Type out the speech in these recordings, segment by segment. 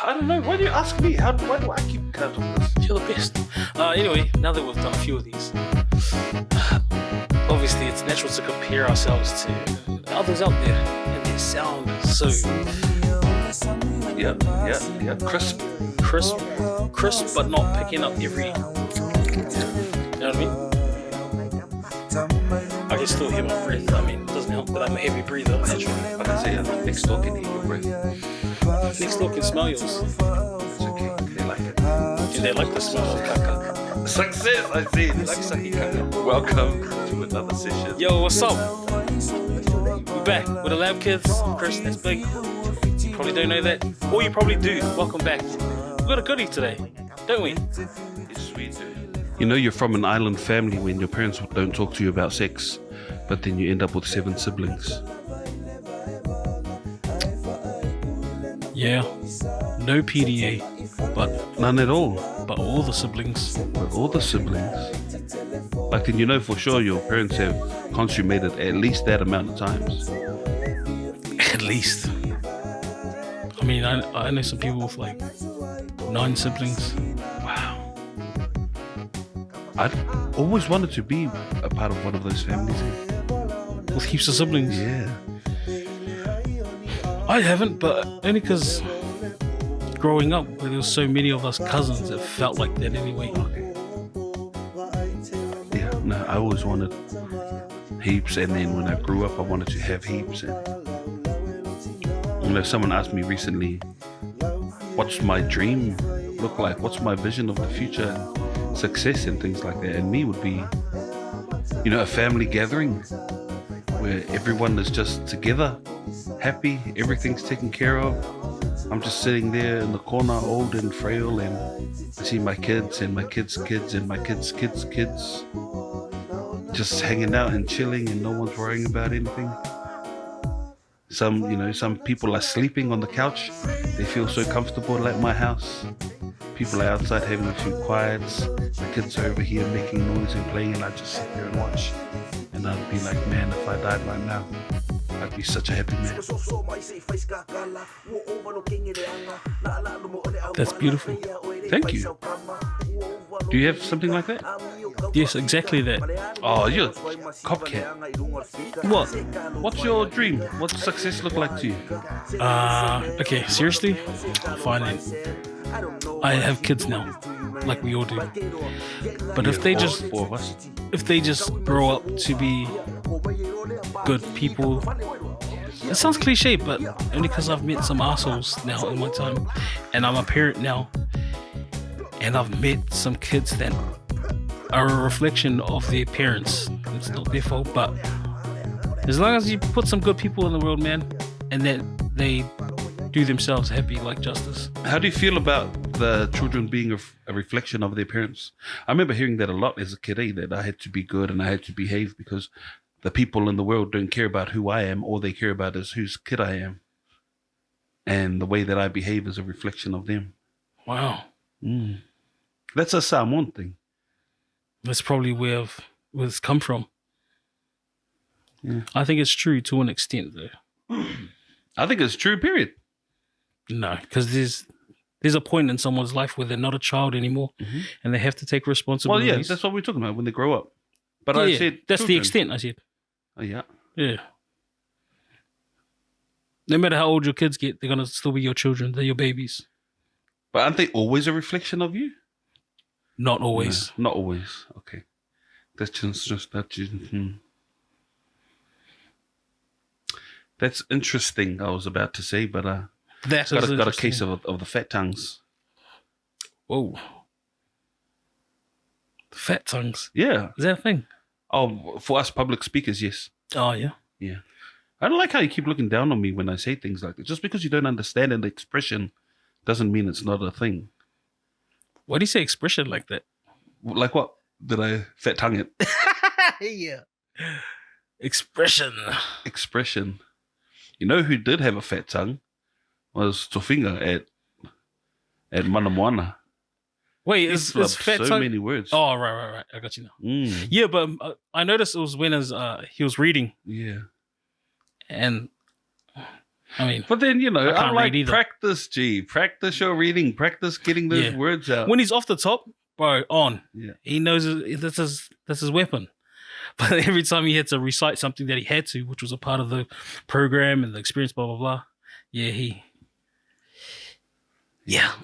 I don't know. Why do you ask me? Why do I keep count on this? You're the best. Anyway, now that we've done a few of these, obviously it's natural to compare ourselves to others out there, and their sound is so Yeah. crisp, but not picking up every. You know what I mean? I can still hear my breath. I mean, it doesn't help that I'm a heavy breather naturally. I can say next door can hear your breath. Next door can smell yours. It's okay. They like it. Do they like the smell of caca? Success, I see. They like sucking caca. Welcome to another session. Yo, what's up? We're back with the Lab Kids. Chris, that's big. You probably don't know that. Or you probably do. Welcome back. We've got a goodie today, don't we? Yes, we do. You know you're from an island family when your parents don't talk to you about sex, but then you end up with 7 siblings. Yeah. No PDA, but None at all. all the siblings. But all the siblings. Like, then you know for sure your parents have consummated at least that amount of times. At least. I mean, I know some people with like 9 siblings. Wow. I'd always wanted to be a part of one of those families. With heaps of siblings. Yeah. I haven't, but only because growing up, where there was so many of us cousins, it felt like that anyway. Yeah, no, I always wanted heaps, and then when I grew up, I wanted to have heaps. And you know, someone asked me recently, what's my dream look like? What's my vision of the future and success and things like that? And me would be, you know, a family gathering where everyone is just together, happy, everything's taken care of. I'm just sitting there in the corner, old and frail, and I see my kids and my kids' kids and my kids' kids' kids just hanging out and chilling, and no one's worrying about anything. Some people are sleeping on the couch. They feel so comfortable at my house. People are outside having a few quiets. My kids are over here making noise and playing, and I just sit there and watch. And I'd be like, man, if I died right now, I'd be such a happy man. That's beautiful. Thank you. Do you have something like that? Yes, exactly that. Oh, you're a copcat. What? What's your dream? What's success look like to you? Okay, seriously? Fine then. I have kids now, like we all do. But if they just 4 of us. if they just grow up to be good people, it sounds cliche, but only because I've met some assholes now in my time, and I'm a parent now, and I've met some kids that are a reflection of their parents. It's not their fault, but as long as you put some good people in the world, man, and that they do themselves happy, like Justice. How do you feel about the children being a reflection of their parents? I remember hearing that a lot as a kid, that I had to be good and I had to behave because the people in the world don't care about who I am. All they care about is whose kid I am. And the way that I behave is a reflection of them. Wow. That's a Samoan thing. That's probably where it's come from. Yeah. I think it's true to an extent, though. I think it's true, period. No, because there's a point in someone's life where they're not a child anymore, and they have to take Well, responsibility. yeah, that's what we're talking about when they grow up. But Yeah, I yeah, said that's the children. extent. I said, Oh, yeah. yeah. No matter how old your kids get, they're gonna still be your children. They're your babies. But aren't they always a reflection of you? Not always. No, not always. Okay. That's just that. That's interesting. I was about to say, but That's got a case of the fat tongues. Whoa. Fat tongues. Yeah. Is that a thing? Oh, for us public speakers, yes. Oh yeah. Yeah. I don't like how you keep looking down on me when I say things like that. Just because you don't understand an expression doesn't mean it's not a thing. Why do you say expression like that? Like what? Did I fat tongue it? Yeah. Expression. Expression. You know who did have a fat tongue? Was Tofinga at Manamoana. Wait, He is flubbed fat so tongue? many words. Oh, right. I got you now. Mm, Yeah, but I noticed it was when he was reading, yeah. and I mean, But then, I I'm can't like, read either. practice, G. Practice your reading. Practice getting those words out. when he's off the top, bro, Yeah. he knows that's his weapon. But every time he had to recite something that he had to, which was a part of the program and the experience, blah blah blah. Yeah.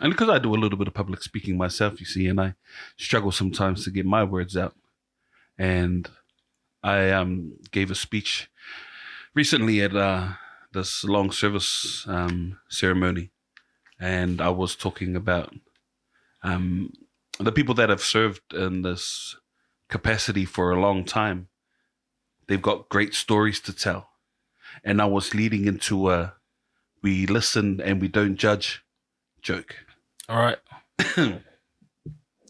And because I do a little bit of public speaking myself, you see, and I struggle sometimes to get my words out. And I gave a speech recently at this long service ceremony, and I was talking about the people that have served in this capacity for a long time. They've got great stories to tell. And I was leading into a we listen and we don't judge joke. All right.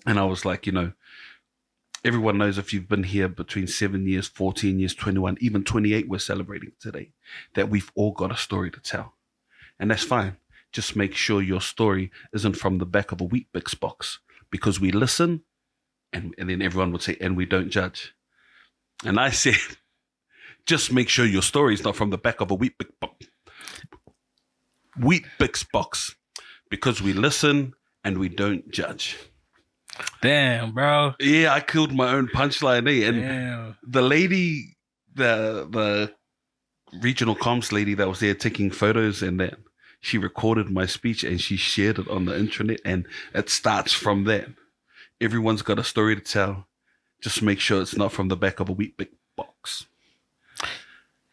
And I was like, everyone knows if you've been here between 7 years, 14 years, 21, even 28, we're celebrating today, that we've all got a story to tell. And that's fine. Just make sure your story isn't from the back of a Weet-Bix box, because we listen and then everyone would say, and we don't judge. And I said, just make sure your story is not from the back of a Weet-Bix box, because we listen and we don't judge. Damn, bro. Yeah, I killed my own punchline there. And Damn. the lady, the regional comms lady that was there taking photos and that, she recorded my speech and she shared it on the intranet, and it starts from that. Everyone's got a story to tell. Just make sure it's not from the back of a Weet-Bix box.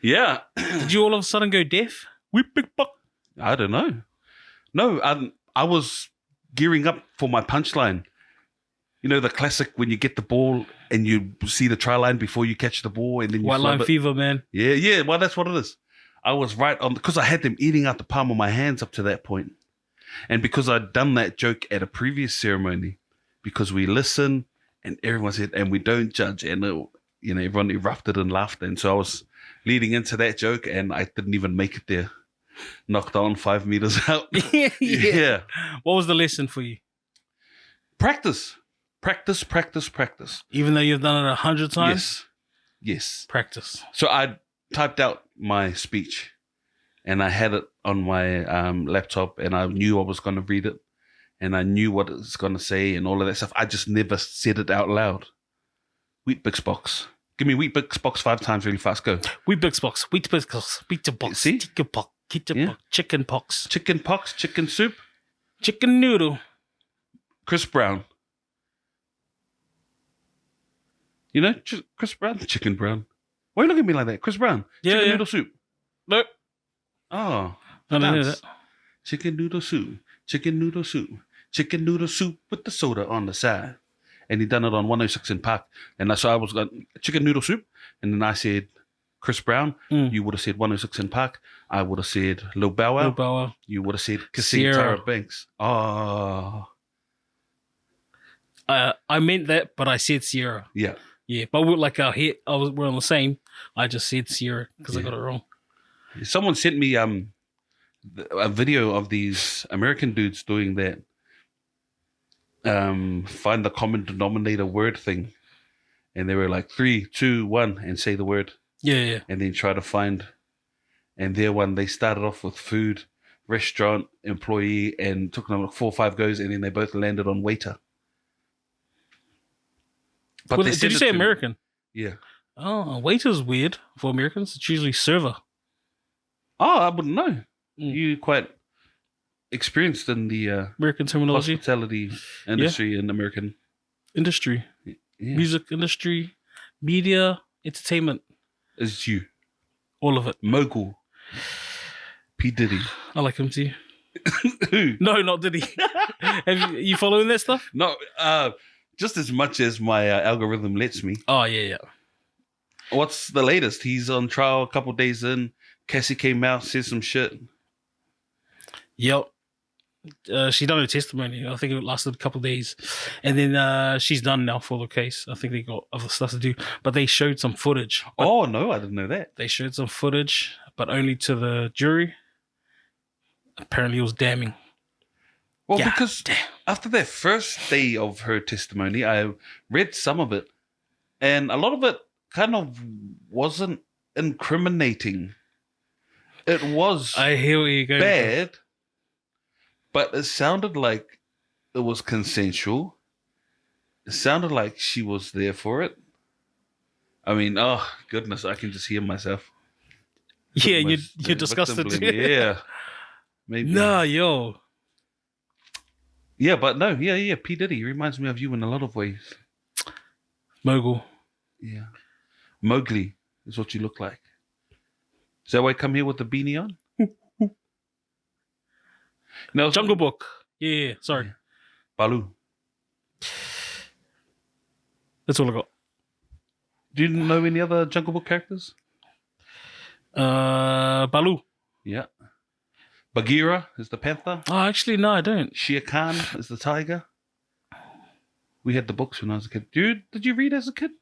Yeah. Did you all of a sudden go deaf? Weet-Bix box. I don't know. No, I was gearing up for my punchline. The classic when you get the ball and you see the try line before you catch the ball, and then you White line fever, man. Yeah. Well, that's what it is. I was right on, because I had them eating out the palm of my hands up to that point. And because I'd done that joke at a previous ceremony, because we listen and everyone said, and we don't judge, and everyone erupted and laughed. And so I was leading into that joke and I didn't even make it there. Knocked on 5 meters out. Yeah. What was the lesson for you? Practice. Even though you've done it 100 times? Yes. Practice. So I typed out my speech and I had it on my laptop, and I knew I was going to read it and I knew what it was going to say and all of that stuff. I just never said it out loud. Weet-Bix box. Give me Weet-Bix box 5 times really fast. Go. Weet-Bix box. Weet-Bix box. Weet-Bix box. See? Chicken pox. Chicken pox. Chicken pox. Chicken soup. Chicken noodle. Chris Brown. Chris Brown? Chicken Brown. Why are you looking at me like that? Chris Brown. Chicken noodle soup. Nope. Oh. I didn't hear that. Chicken noodle soup. Chicken noodle soup. Chicken noodle soup with the soda on the side. And he done it on 106 in Park. And so I was like, chicken noodle soup. And then I said, Chris Brown. You would have said 106 in Park. I would have said Lil Bow Wow. Lil Bow Wow. You would have said Kissing Sierra. Tyra Banks. Oh. I meant that, but I said Sierra. Yeah. Yeah, but we're like our hit. We're on the same. I just said Sierra because I got it wrong. Someone sent me a video of these American dudes doing that. Find the common denominator word thing, and they were like 3, 2, 1, and say the word. Yeah. And then try to find. And their one, they started off with food, restaurant, employee, and took them like 4 or 5 goes, and then they both landed on waiter. But Well, they did sent you it say to me. American? Yeah. Oh, waiter's weird for Americans. It's usually server. Oh, I wouldn't know. Mm. You quite experienced in the American terminology. hospitality industry in American. Industry. Yeah. Music industry. Media. Entertainment. It's you. All of it. Mogul. P. Diddy. I like him too. Who? No, not Diddy. Have you following that stuff? No, just as much as my algorithm lets me. Oh, yeah. What's the latest? He's on trial a couple days in. Cassie came out, said some shit. Yep. She done her testimony. I think it lasted a couple of days. And then she's done now for the case. I think they got other stuff to do. But they showed some footage. Oh, no, I didn't know that. They showed some footage, but only to the jury. Apparently it was damning. Well, Yeah, because after that first day of her testimony, I read some of it, and a lot of it kind of wasn't incriminating. It was I hear where you're going. bad, but it sounded like it was consensual. It sounded like she was there for it. I mean, oh goodness, I can just hear myself. Yeah, Put my- you're disgusted victim too. blame. Yeah, maybe. Nah, yo. Yeah, but no, yeah. P Diddy reminds me of you in a lot of ways. Mogul. Yeah, Mowgli is what you look like. Is that why I come here with the beanie on? No, Jungle Book. Yeah, sorry. Yeah. Baloo. That's all I got. Do you know any other Jungle Book characters? Baloo. Yeah. Bagheera is the panther. Oh, actually, no, I don't. Shere Khan is the tiger. We had the books when I was a kid. Dude, did you read as a kid?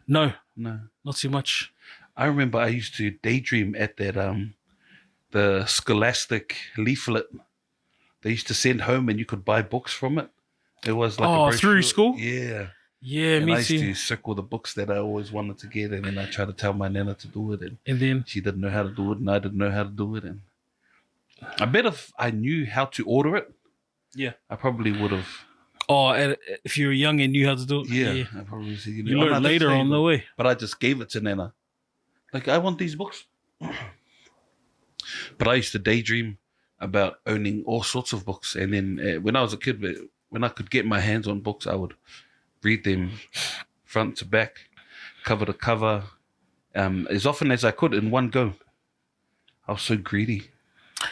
No, No. not too much. I remember I used to daydream at that the Scholastic leaflet. They used to send home and you could buy books from it. It was like a through brochure. school? Yeah. Yeah, And me I used too. to circle the books that I always wanted to get, and then I tried to tell my nana to do it, and And then, she didn't know how to do it, and I didn't know how to do it. And I bet if I knew how to order it, yeah. I probably would have. If you were young and knew how to do it, Yeah, I probably said, You "Oh, no, learned this later ain't on the good." way. But I just gave it to Nana. Like, I want these books. But I used to daydream about owning all sorts of books. And then when I was a kid, when I could get my hands on books, I would read them front to back, cover to cover, as often as I could in one go. I was so greedy.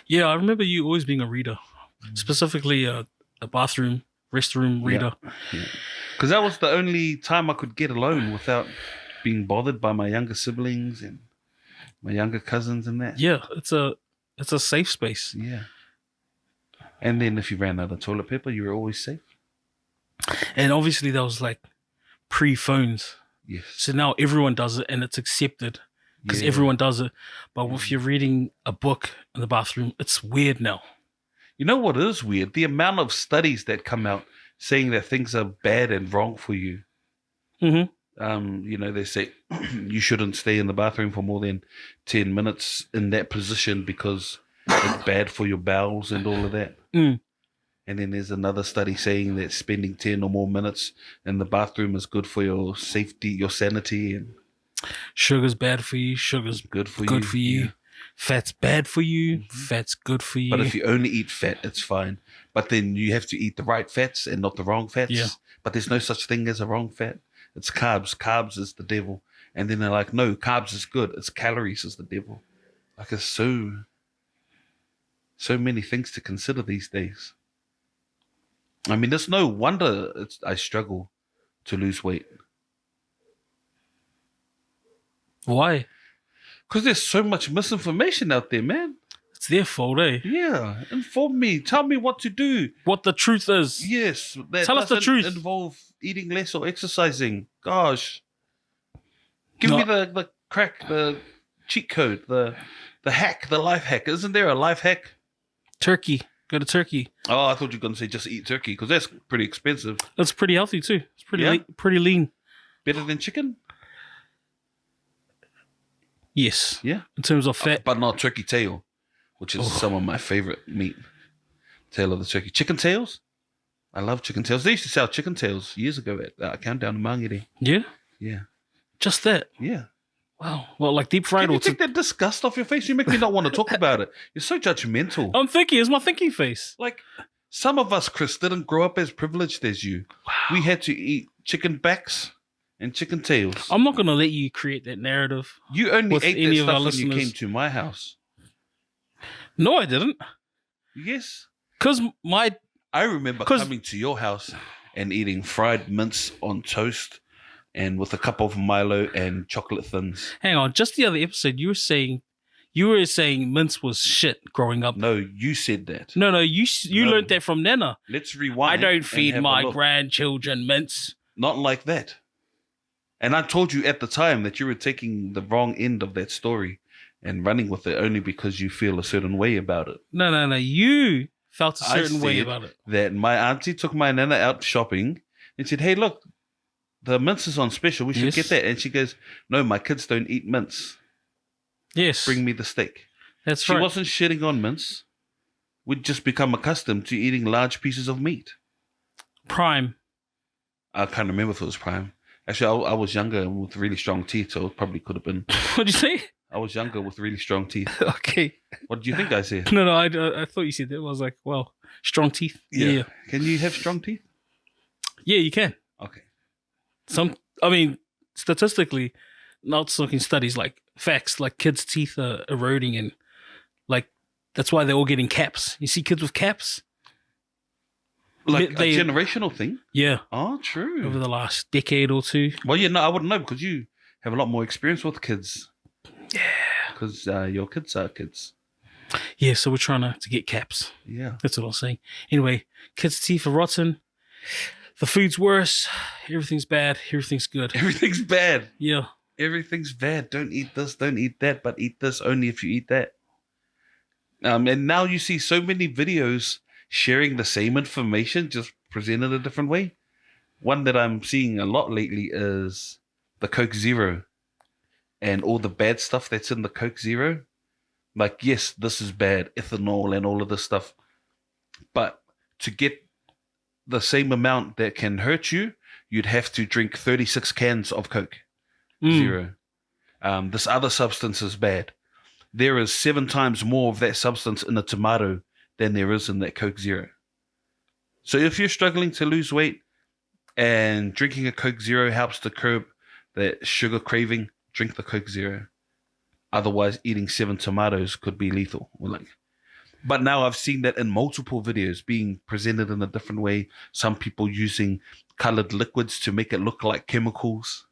Yeah, I remember you always being a reader, specifically a bathroom, restroom reader. Because that was the only time I could get alone without being bothered by my younger siblings and my younger cousins and that. Yeah, it's a safe space. Yeah. And then if you ran out of toilet paper, you were always safe. And obviously that was like pre-phones. Yes. So now everyone does it and it's accepted because Yeah. everyone does it. But if you're reading a book in the bathroom, it's weird now. You know what is weird? The amount of studies that come out saying that things are bad and wrong for you. Mm-hmm. They say you shouldn't stay in the bathroom for more than 10 minutes in that position because it's bad for your bowels and all of that. Mm. And then there's another study saying that spending 10 or more minutes in the bathroom is good for your safety, your sanity, and Sugar's bad for you. Sugar's good for good you. for you. Yeah. Fat's bad for you. Mm-hmm. Fat's good for you. But if you only eat fat, it's fine. But then you have to eat the right fats and not the wrong fats. Yeah. But there's no such thing as a wrong fat. It's carbs. Carbs is the devil. And then they're like, no, carbs is good. It's calories is the devil. Like, it's so many things to consider these days. I mean, there's no wonder I struggle to lose weight. Why? Because there's so much misinformation out there, man. It's their fault, eh? Yeah. Inform me. Tell me what to do. What the truth is. Yes. That Tell us the doesn't truth. involve eating less or exercising. Gosh. Give me the crack, the cheat code, the hack, the life hack. Isn't there a life hack? Turkey. Go to Turkey. Oh, I thought you were going to say just eat turkey because that's pretty expensive. That's pretty healthy too. It's pretty Yeah? pretty lean. Better than chicken? Yes. Yeah. In terms of fat. But not turkey tail, which is some of my favorite meat. Tail of the turkey. Chicken tails? I love chicken tails. They used to sell chicken tails years ago at Countdown in Mangere. Yeah. Yeah. Just that. Yeah. Wow. Well, like deep fried Can you or take that disgust off your face? You make me not want to talk about it. You're so judgmental. I'm thinking. It's my thinking face. Like, some of us, Chris, didn't grow up as privileged as you. Wow. We had to eat chicken backs and chicken tails. I'm not gonna let you create that narrative. You only with ate any that of our stuff when you listeners. came to my house. No, I didn't. Yes. Cause I remember 'Cause- coming to your house and eating fried mince on toast and with a cup of Milo and chocolate thins. hang on, just the other episode, you were saying mince was shit growing up. No, you said that. No, you No. learned that from Nana. Let's I rewind. don't and feed have a my look. grandchildren mince. Not like that. And I told you at the time that you were taking the wrong end of that story and running with it only because you feel a certain way about it. No. You felt a I certain way said about it. that my auntie took my nana out shopping and said, hey, look, the mince is on special. We should Yes. get that. And she goes, no, my kids don't eat mince. Yes. Bring me the steak. That's She right. wasn't shitting on mince. We'd just become accustomed to eating large pieces of meat. Prime. I can't remember if it was prime. Actually, I was younger and with really strong teeth, so it probably could have been. What'd you say? I was younger with really strong teeth. Okay. What do you think I said? No, I thought you said that. I was like, well, strong teeth. Yeah. Can you have strong teeth? Yeah, you can. Okay. Statistically, not talking studies, like facts, like kids' teeth are eroding, and like that's why they're all getting caps. You see kids with caps? Like a generational thing? Yeah. Oh, true. Over the last decade or two. Well, yeah, no, I wouldn't know because you have a lot more experience with kids. Yeah. Because your kids are kids. Yeah, so we're trying to get caps. Yeah. That's what I'm saying. Anyway, kids' teeth are rotten. The food's worse. Everything's bad. Everything's good. Everything's bad. Yeah. Everything's bad. Don't eat this, don't eat that, but eat this only if you eat that. And now you see so many videos sharing the same information, just presented a different way. One that I'm seeing a lot lately is the Coke Zero and all the bad stuff that's in the Coke Zero. Like, yes, this is bad, ethanol and all of this stuff. But to get the same amount that can hurt you, you'd have to drink 36 cans of Coke Zero. This other substance is bad. There is 7 times more of that substance in a tomato than there is in that Coke Zero. So if you're struggling to lose weight and drinking a Coke Zero helps to curb that sugar craving, drink the Coke Zero. Otherwise, eating 7 tomatoes could be lethal. But now I've seen that in multiple videos being presented in a different way. Some people using colored liquids to make it look like chemicals.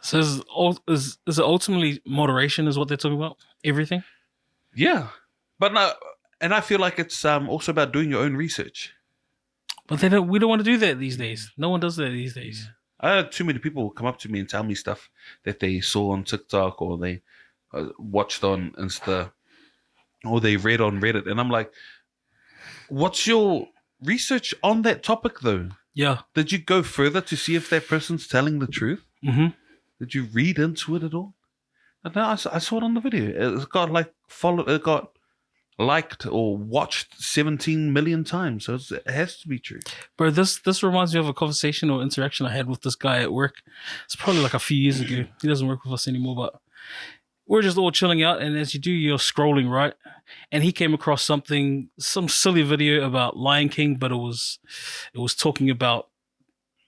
So is it ultimately moderation is what they're talking about? Everything? Yeah. But no, and I feel like it's also about doing your own research. But we don't want to do that these days. No one does that these days. I had too many people come up to me and tell me stuff that they saw on TikTok or they watched on Insta or they read on Reddit. And I'm like, what's your research on that topic though? Yeah. Did you go further to see if that person's telling the truth? Mm-hmm. Did you read into it at all? And now I saw it on the video. It got it got liked or watched 17 million times. So it has to be true. Bro, this reminds me of a conversation or interaction I had with this guy at work. It's probably like a few years ago. He doesn't work with us anymore, but we're just all chilling out. And as you do, you're scrolling, right? And he came across some silly video about Lion King, but it was talking about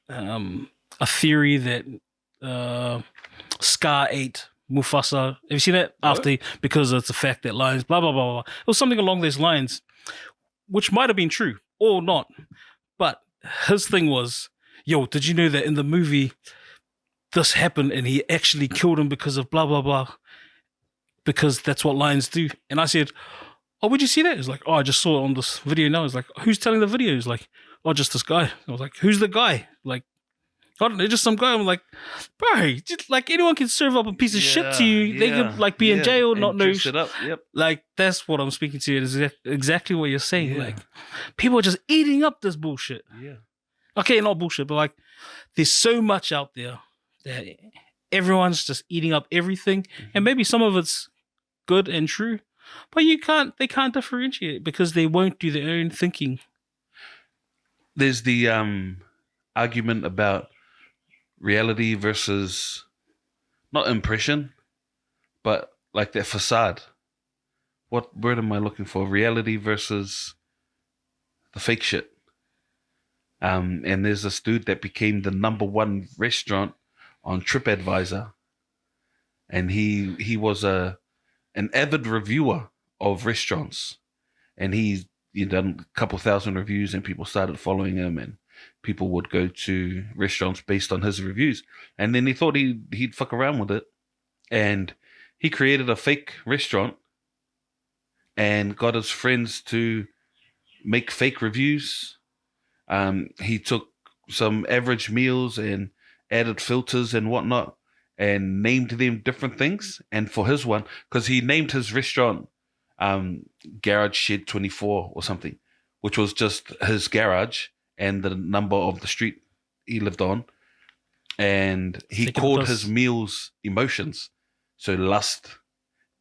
a theory that Scar ate Mufasa. Have you seen that? No. Because of the fact that lions, blah, blah, blah, blah. It was something along those lines, which might have been true or not. But his thing was, yo, did you know that in the movie this happened and he actually killed him because of blah, blah, blah? Because that's what lions do. And I said, oh, where'd you see that? He's like, oh, I just saw it on this video now. He's like, who's telling the video? He's like, oh, just this guy. I was like, who's the guy? Like, I don't know, just some guy. I'm like, bro, just like anyone can serve up a piece of shit to you. They could like be in jail, not know. It up. Yep. Like that's what I'm speaking to. It is exactly what you're saying. Yeah. Like people are just eating up this bullshit. Yeah. Okay, not bullshit, but like there's so much out there that everyone's just eating up everything, and maybe some of it's good and true, but they can't differentiate because they won't do their own thinking. There's the argument about reality versus not impression, but like that facade. What word am I looking for? Reality versus the fake shit. And there's this dude that became the #1 restaurant on TripAdvisor, and he was an avid reviewer of restaurants, and he done a couple thousand reviews, and people started following him, and people would go to restaurants based on his reviews. And then he thought he'd fuck around with it, and he created a fake restaurant and got his friends to make fake reviews. He took some average meals and added filters and whatnot and named them different things. And for his one, because he named his restaurant Garage Shed 24 or something, which was just his garage and the number of the street he lived on. And he called his meals emotions. So lust,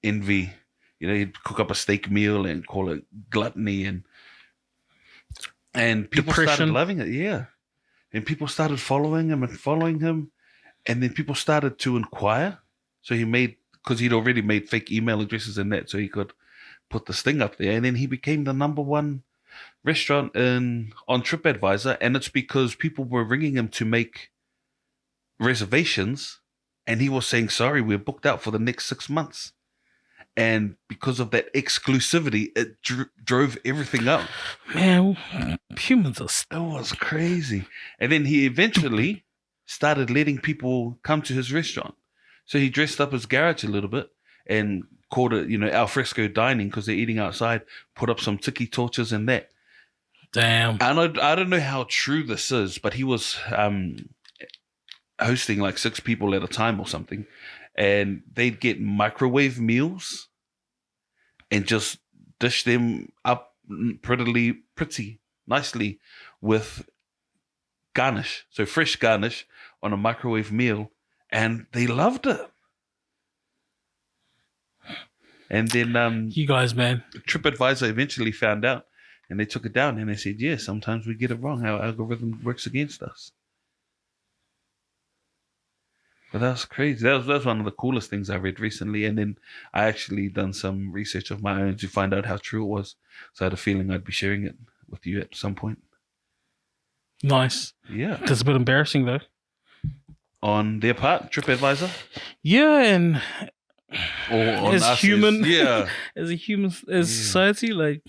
envy, he'd cook up a steak meal and call it gluttony, and people started Depression. loving it. Yeah, and people started following him, and then people started to inquire. So because he'd already made fake email addresses and that, so he could put this thing up there, and then he became the number one restaurant on TripAdvisor, and it's because people were ringing him to make reservations, and he was saying, "Sorry, we're booked out for the next 6 months." And because of that exclusivity, it drove everything up. Man, humans are It was crazy. And then he eventually started letting people come to his restaurant. So he dressed up his garage a little bit and called it, al fresco dining because they're eating outside, put up some tiki torches and that. damn. I don't know how true this is, but he was hosting like 6 people at a time or something. And they'd get microwave meals and just dish them up pretty nicely with garnish. So fresh garnish on a microwave meal. And they loved it. And then You guys, man. TripAdvisor eventually found out, and they took it down, and they said, "Yeah, sometimes we get it wrong. Our algorithm works against us." But that's crazy. That was one of the coolest things I read recently, and then I actually done some research of my own to find out how true it was. So I had a feeling I'd be sharing it with you at some point. Nice. Yeah, That's a bit embarrassing, though. on their part, TripAdvisor, Yeah, and or on as us, human, yeah. as a human, as society, like,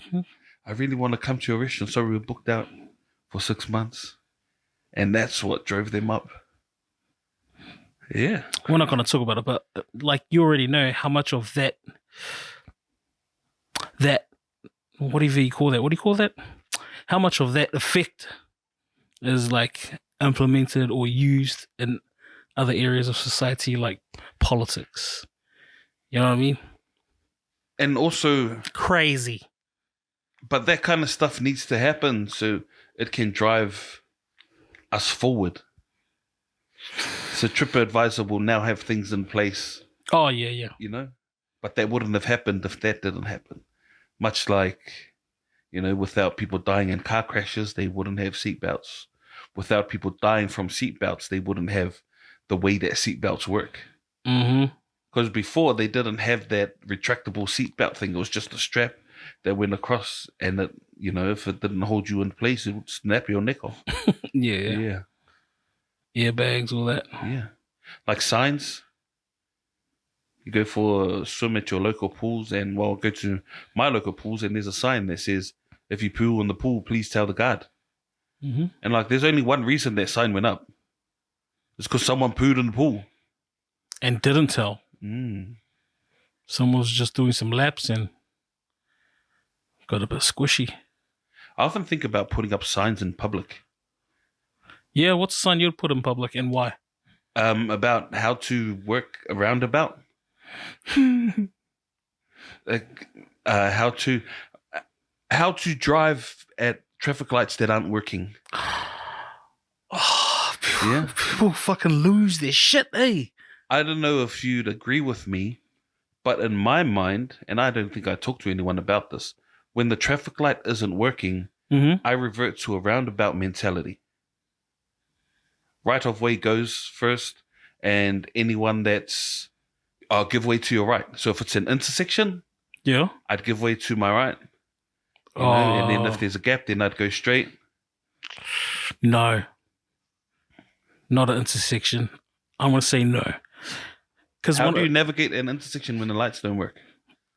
I really want to come to your restaurant. Sorry, we're booked out for 6 months, and that's what drove them up. Yeah. we're not going to talk about it, but like, you already know how much of that, whatever you call that, what do you call that? How much of that effect is like implemented or used in other areas of society, like politics. You know what I mean? And also, Crazy. but that kind of stuff needs to happen so it can drive us forward. So TripAdvisor will now have things in place, Oh, yeah. but that wouldn't have happened if that didn't happen. Much like, without people dying in car crashes, they wouldn't have seatbelts. Without people dying from seatbelts, they wouldn't have the way that seatbelts work. Mm-hmm. Because before, they didn't have that retractable seatbelt thing. It was just a strap that went across, and it, if it didn't hold you in place, it would snap your neck off. Yeah. Airbags, all that. Yeah. Like signs. You go for a swim at your local pools, and go to my local pools, and there's a sign that says, "If you poo in the pool, please tell the guard." Mm-hmm. And there's only one reason that sign went up. It's because someone pooed in the pool. And didn't tell. Someone was just doing some laps and got a bit squishy. I often think about putting up signs in public. Yeah, what's the sign you'd put in public and why? About how to work a roundabout. How to drive at traffic lights that aren't working. Oh, Yeah. people fucking lose their shit, eh? I don't know if you'd agree with me, but in my mind, and I don't think I talked to anyone about this, when the traffic light isn't working, Mm-hmm. I revert to a roundabout mentality. Right of way goes first, and anyone I'll give way to your right. So if it's an intersection, Yeah. I'd give way to my right. And then if there's a gap, then I'd go straight. No. Not an intersection. I'm going to say no. How do you navigate an intersection when the lights don't work?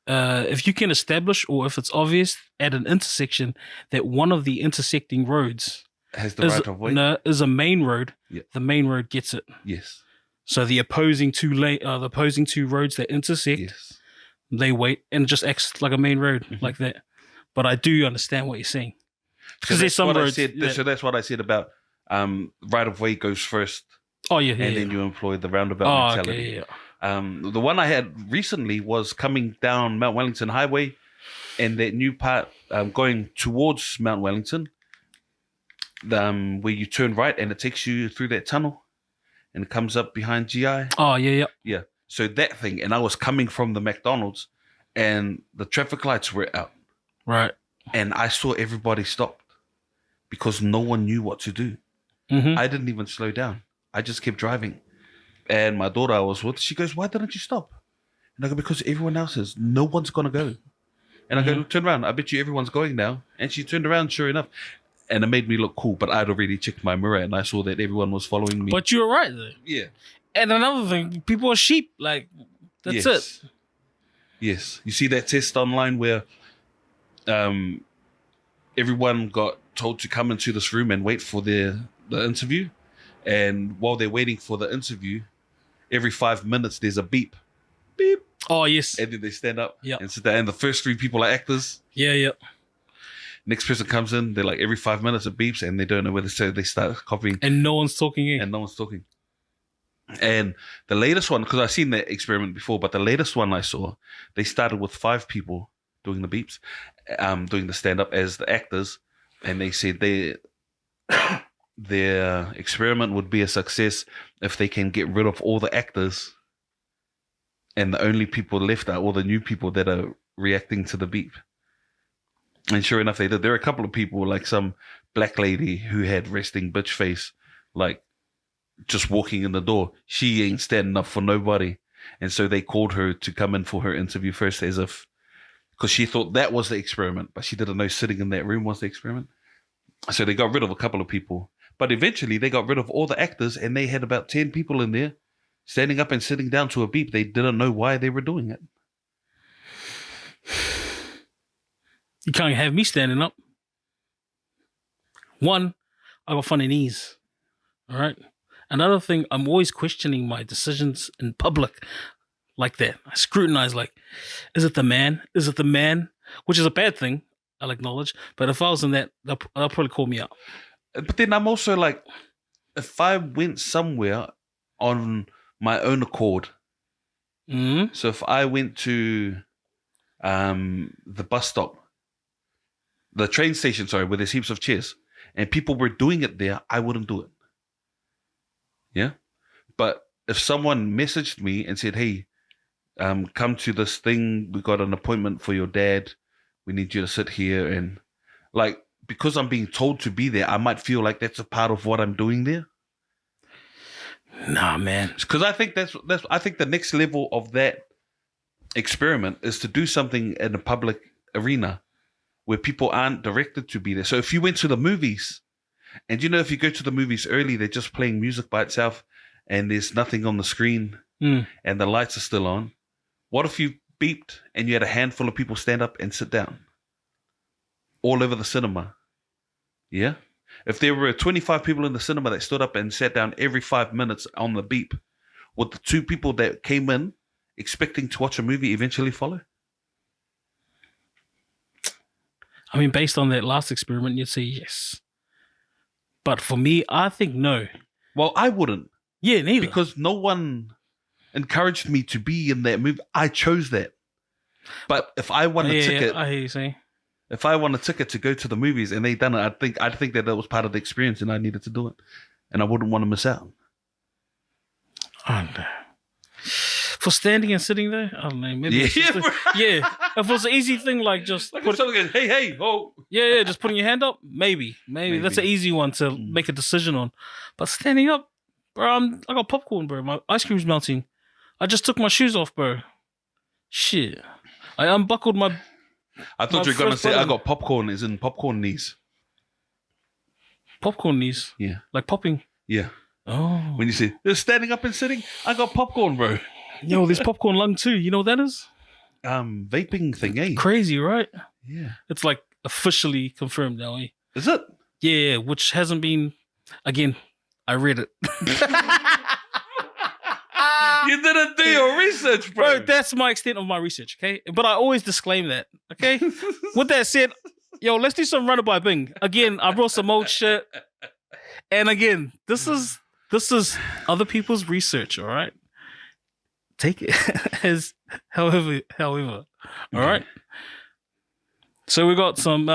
If you can establish, or if it's obvious at an intersection, that one of the intersecting roads Has the right of way? is a main road, Yeah. the main road gets it. Yes. So the opposing two roads that intersect, Yes. they wait, and it just acts like a main road like that. But I do understand what you're saying. Because there's some roads. So that's what I said about right of way goes first, Oh yeah, and then you employ the roundabout mentality. Okay, yeah. The one I had recently was coming down Mount Wellington Highway, and that new part going towards Mount Wellington, where you turn right and it takes you through that tunnel, and it comes up behind GI. Oh yeah. Yeah. So that thing, and I was coming from the McDonald's, and the traffic lights were out. Right. And I saw everybody stopped because no one knew what to do. Mm-hmm. I didn't even slow down. I just kept driving. And my daughter I was with, she goes, "Why didn't you stop?" And I go, "Because everyone else is. No one's going to go." And I go, "Turn around. I bet you everyone's going now." And she turned around, sure enough. And it made me look cool. But I'd already checked my mirror and I saw that everyone was following me. But you were right there. Yeah. And another thing, people are sheep. Like, that's it. Yes. You see that test online where everyone got told to come into this room and wait for the interview. And while they're waiting for the interview, every 5 minutes there's a beep. Beep. Oh, yes. And then they stand up Yep. and sit down. And the first 3 people are actors. Yeah. Next person comes in, they're like every 5 minutes it beeps and they don't know whether to, so they start copying. And no one's talking in. And no one's talking. And the latest one, because I've seen that experiment before, but the latest one I saw, they started with 5 people doing the beeps, doing the stand-up as the actors, and they said their experiment would be a success if they can get rid of all the actors and the only people left are all the new people that are reacting to the beep. And sure enough, they did. There are a couple of people, like some black lady who had resting bitch face, like just walking in the door. She ain't standing up for nobody. And so they called her to come in for her interview first, as if, because she thought that was the experiment, but she didn't know sitting in that room was the experiment. So they got rid of a couple of people. But eventually they got rid of all the actors and they had about 10 people in there standing up and sitting down to a beep. They didn't know why they were doing it. You can't have me standing up. One, I got funny knees. All right. Another thing, I'm always questioning my decisions in public like that. I scrutinize, like, is it the man? Is it the man? Which is a bad thing, I'll acknowledge. But if I was in that, they'll probably call me out. But then I'm also like, if I went somewhere on my own accord, so if I went to the bus stop, the train station, sorry, where there's heaps of chairs, and people were doing it there, I wouldn't do it. Yeah? But if someone messaged me and said, "Hey, come to this thing, we got an appointment for your dad, we need you to sit here," and like, because I'm being told to be there, I might feel like that's a part of what I'm doing there. Nah, man. Because I think I think the next level of that experiment is to do something in a public arena where people aren't directed to be there. So if you went to the movies, and if you go to the movies early, they're just playing music by itself and there's nothing on the screen and the lights are still on. What if you beeped and you had a handful of people stand up and sit down all over the cinema? Yeah? If there were 25 people in the cinema that stood up and sat down every 5 minutes on the beep, would the 2 people that came in expecting to watch a movie eventually follow? I mean, based on that last experiment, you'd say yes. But for me, I think no. Well, I wouldn't. Yeah, neither. Because no one encouraged me to be in that movie. I chose that. But if I won a ticket, I hear you saying. If I won a ticket to go to the movies and they done it, I'd think that was part of the experience and I needed to do it, and I wouldn't want to miss out. I don't know. For standing and sitting there, I don't know. Maybe If it was an easy thing, like just like someone goes, hey, oh. Yeah, just putting your hand up. Maybe. That's an easy one to make a decision on. But standing up, bro, I got popcorn, bro. My ice cream's melting. I just took my shoes off, bro. Shit. I unbuckled my. I thought you were gonna say I got popcorn. Is in popcorn knees. Popcorn knees. Yeah. Like popping. Yeah. Oh. When you say they're standing up and sitting, I got popcorn, bro. Yo, there's popcorn lung too. You know what that is? Vaping thing, eh? Crazy, right? Yeah. It's like officially confirmed now, eh? Is it? Yeah, which hasn't been. Again, I read it. You didn't do your research, bro. Bro, that's my extent of my research, okay? But I always disclaim that, okay? With that said, yo, let's do some runner by Bing. Again, I brought some old shit. And again, this is other people's research, all right? Take it as however. All right? So we got some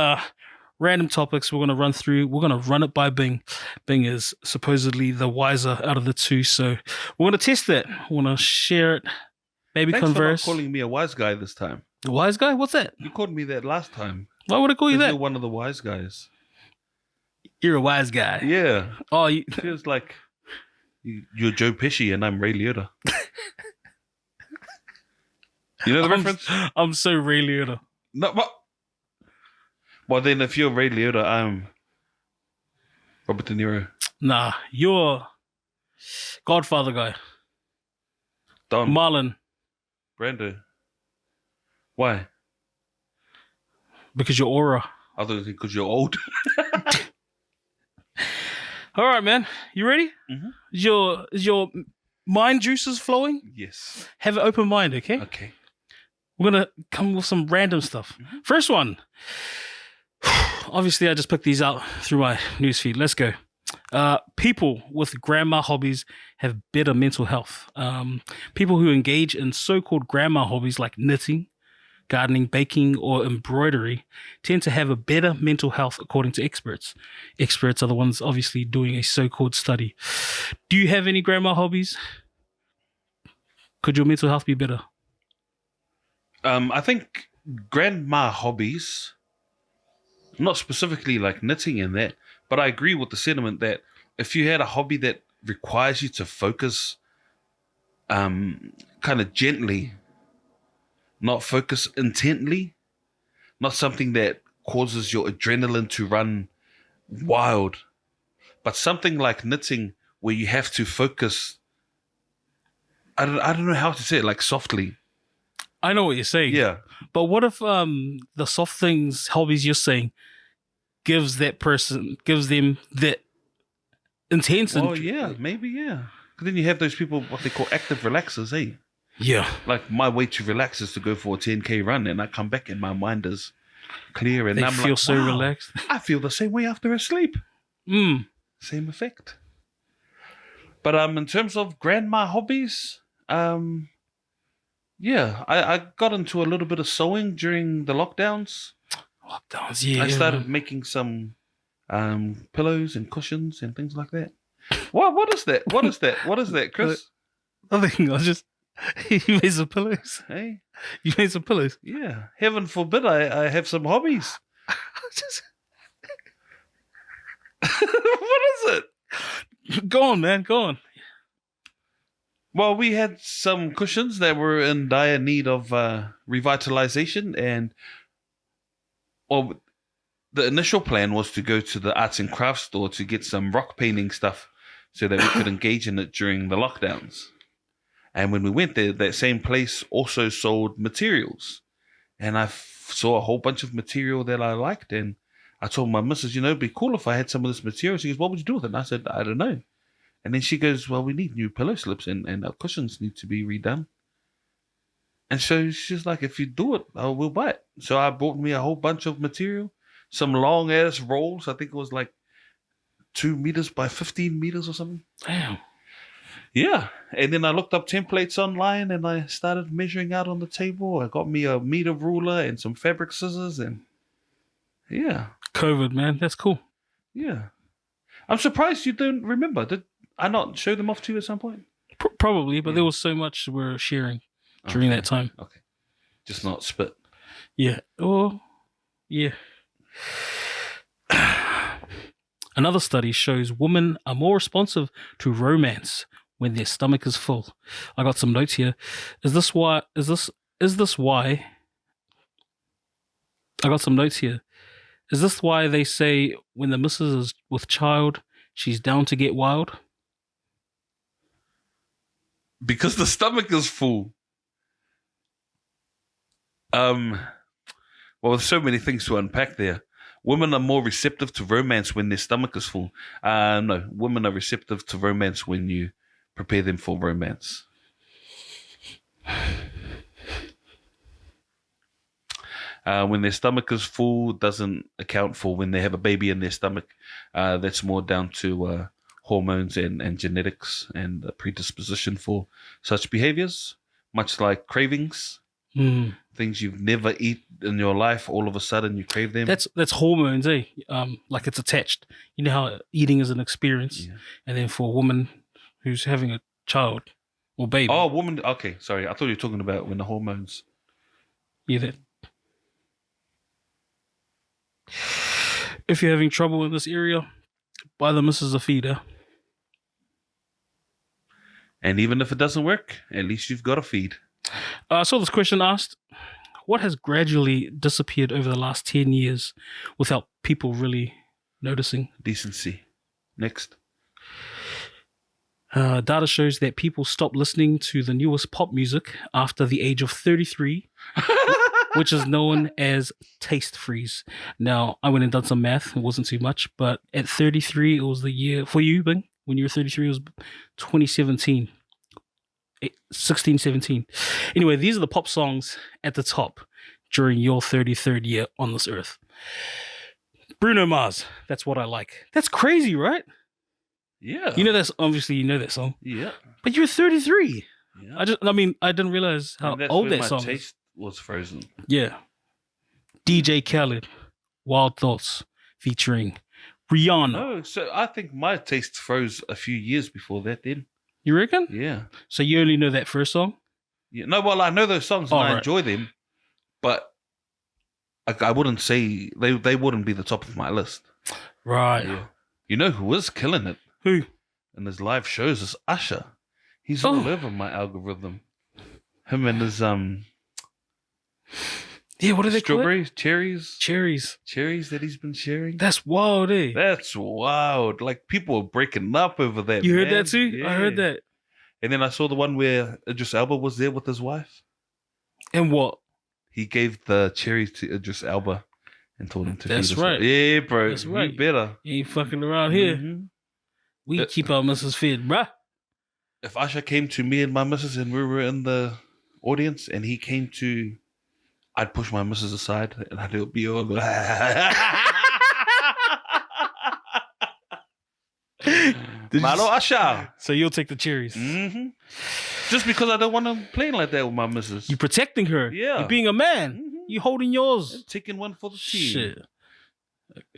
random topics we're going to run through. We're going to run it by Bing. Bing is supposedly the wiser out of the two. So we're going to test that. We're going to share it. Maybe Thanks converse. for not calling me a wise guy this time. The wise guy? What's that? You called me that last time. Why would I call you 'Cause that? you're one of the wise guys. You're a wise guy. Yeah. Oh, It feels like you're Joe Pesci and I'm Ray Liotta. You know the reference? I'm so Ray Liotta. No, what? Well, then if you're Ray Liotta, I'm Robert De Niro. Nah, you're Godfather guy. Don. Marlon. Brando. Why? Because your aura. Other than because you're old. All right, man. You ready? Mhm. Is your mind juices flowing? Yes. Have an open mind, okay? Okay. We're going to come with some random stuff. Mhm. First one. Obviously, I just picked these out through my newsfeed. Let's go. People with grandma hobbies have better mental health. People who engage in so-called grandma hobbies like knitting, gardening, baking, or embroidery tend to have a better mental health, according to experts. Experts are the ones obviously doing a so-called study. Do you have any grandma hobbies? Could your mental health be better? I think grandma hobbies, not specifically like knitting and that, but I agree with the sentiment that if you had a hobby that requires you to focus kind of gently, not focus intently, not something that causes your adrenaline to run wild, but something like knitting where you have to focus. I don't know how to say it, like softly. I know what you're saying. Yeah. But what if the soft things, hobbies you're saying, gives them that intense. Oh, yeah, maybe, yeah. Because then you have those people, what they call active relaxers, eh? Yeah. Like my way to relax is to go for a 10K run and I come back and my mind is clear and They I'm feel like, so wow, relaxed. I feel the same way after a sleep. Same effect. But in terms of grandma hobbies, yeah, I got into a little bit of sewing during the lockdowns. Lockdowns, yeah. I started making some pillows and cushions and things like that. What is that? What is that? What is that, Chris? Nothing. I was just you made some pillows. Hey, You made some pillows. yeah. Heaven forbid I have some hobbies. What is it? Go on, man. Go on. Well, we had some cushions that were in dire need of revitalization, and well, the initial plan was to go to the arts and crafts store to get some rock painting stuff so that we could engage in it during the lockdowns. And when we went there, that same place also sold materials, and I saw a whole bunch of material that I liked, and I told my missus, it'd be cool if I had some of this material. She goes, what would you do with it? And I said, I don't know. And then she goes, well, we need new pillow slips and our cushions need to be redone. And so she's like, if you do it, we'll buy it. So I bought me a whole bunch of material, some long ass rolls. I think it was like 2 meters by 15 meters or something. Damn. Yeah. And then I looked up templates online and I started measuring out on the table. I got me a meter ruler and some fabric scissors and yeah. COVID, man. That's cool. Yeah. I'm surprised you don't remember. Did I not show them off to you at some point? Probably, but there was so much we're sharing during that time. Okay. Just not spit. Yeah. Oh, yeah. Another study shows women are more responsive to romance when their stomach is full. I got some notes here. Is this why? I got some notes here. Is this why they say when the missus is with child, she's down to get wild? Because the stomach is full. Well, there's so many things to unpack there. Women are more receptive to romance when their stomach is full. No, women are receptive to romance when you prepare them for romance. When their stomach is full, doesn't account for when they have a baby in their stomach. That's more down to hormones and genetics and the predisposition for such behaviors, much like cravings. Things you've never eaten in your life, all of a sudden you crave them. That's hormones, eh? Like it's attached. You know how eating is an experience, and then for a woman who's having a child or baby. Oh, woman. Okay, sorry. I thought you were talking about when the hormones. Yeah, that. If you're having trouble in this area, buy the missus a feeder. And even if it doesn't work, at least you've got a feed. I saw this question asked, what has gradually disappeared over the last 10 years without people really noticing? Decency. Next. Data shows that people stop listening to the newest pop music after the age of 33, which is known as taste freeze. Now, I went and done some math. It wasn't too much, but at 33, it was the year for you, Bing. When you were 33, it was 2017. 16, 17. Anyway, these are the pop songs at the top during your 33rd year on this earth. Bruno Mars, That's What I Like. That's crazy, right? Yeah. You know that's obviously you know that song. Yeah. But you're 33. Yeah. I didn't realize how And that's old where that song my is. taste was frozen. Yeah. DJ Khaled, Wild Thoughts, featuring Rihanna. No, so I think my taste froze a few years before that then. You reckon? Yeah. So you only know that first song? Yeah. No, well, I know those songs and I right. enjoy them, but I wouldn't say they wouldn't be the top of my list. Right. Yeah. You know who is killing it Who? in his live shows is Usher. He's all over my algorithm. Him and his Yeah, what are they called? strawberries, cherries that he's been sharing. That's wild, eh? That's wild. Like people are breaking up over that. You heard man. that too? Yeah. I heard that. And then I saw the one where Idris Elba was there with his wife. And what? He gave the cherries to Idris Elba and told him to That's feed us. right. Yeah, bro. That's right. You better. You ain't fucking around here. Mhm. We keep our missus fed, bruh. If Usher came to me and my missus and we were in the audience and he came to, I'd push my missus aside and I'd be all Malo Usher. So you'll take the cherries. Mm-hmm. Just because I don't want to play like that with my missus. You protecting her. Yeah. You being a man. Mhm. You holding yours. Taking one for the team. Shit.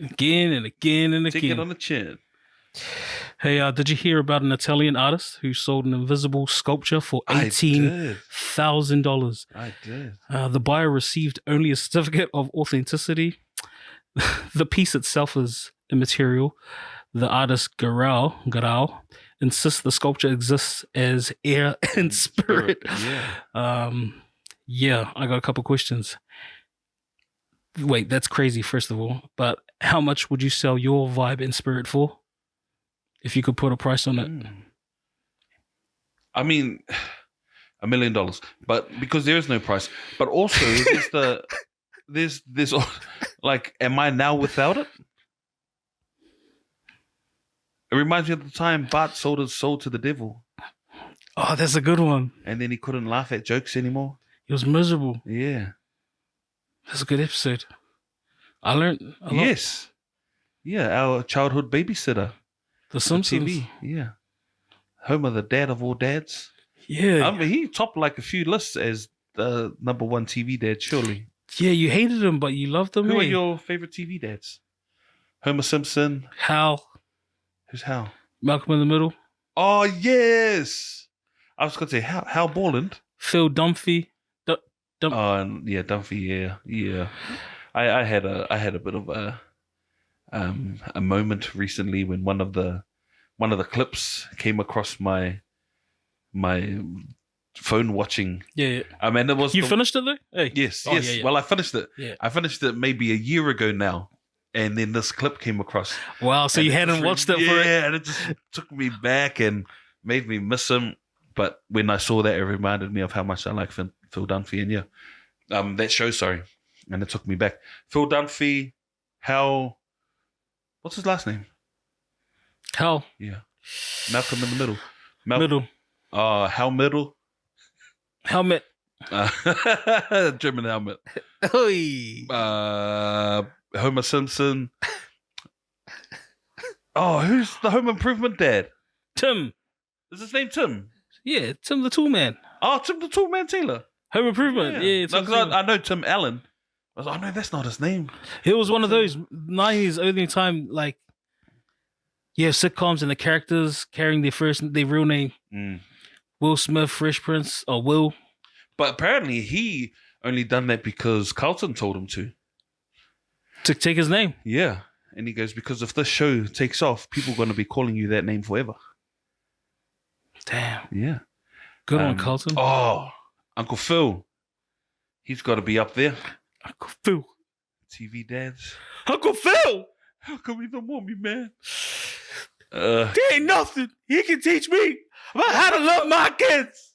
Again and again and Take it again. on the chin. Hey, did you hear about an Italian artist who sold an invisible sculpture for $18,000? I did. The buyer received only a certificate of authenticity. The piece itself is immaterial. The artist Garau insists the sculpture exists as air and spirit. Yeah. Yeah, I got a couple questions. Wait, that's crazy, first of all. But how much would you sell your vibe and spirit for? If you could put a price on it. I mean, $1 million. But because there is no price. But also there's like, am I now without it? It reminds me of the time Bart sold his soul to the devil. Oh, that's a good one. And then he couldn't laugh at jokes anymore. He was miserable. Yeah. That's a good episode. I learned a lot. Yes. Yeah, our childhood babysitter. The Simpsons. TV. Yeah. Homer, the dad of all dads. Yeah. I mean, he topped like a few lists as the number one TV dad, surely. Yeah, you hated him, but you loved him. Who are eh? your favorite TV dads? Homer Simpson. Hal. Who's Hal? Malcolm in the Middle. Oh, yes. I was going to say Hal Borland. Phil Dunphy. Oh, yeah, Dunphy, yeah. I had a bit of a moment recently when one of the clips came across my phone watching. Yeah. I mean, it was You finished it though? Hey. Yes. Oh, yeah. Well, I finished it. Yeah. I finished it maybe a year ago now, and then this clip came across. Wow, so you hadn't watched it for it? Yeah, and it just took me back and made me miss him. But when I saw that, it reminded me of how much I like Phil Dunphy, and that show, sorry, and it took me back. Phil Dunphy, Hal, what's his last name? Hal. Yeah, Malcolm in the Middle. Middle. Hal Middle. Helmet. German helmet. Oi. Homer Simpson. Oh, who's the Home Improvement dad? Tim. Is his name Tim? Yeah, Tim the Tool Man. Oh, Tim the Tall Man Taylor. Home Improvement. Yeah, no, because I know Tim Allen. I was like, oh no, that's not his name. It was one of those 90s only time, like, sitcoms and the characters carrying their real name. Mm. Will Smith, Fresh Prince, or Will. But apparently he only done that because Carlton told him to. To take his name. Yeah. And he goes, because if this show takes off, people are going to be calling you that name forever. Damn. Yeah. Good on Carlton. Oh, Uncle Phil. He's got to be up there. Uncle Phil. TV dads. Uncle Phil! How come you don't want me, man? There ain't nothing he can teach me about how to love my kids.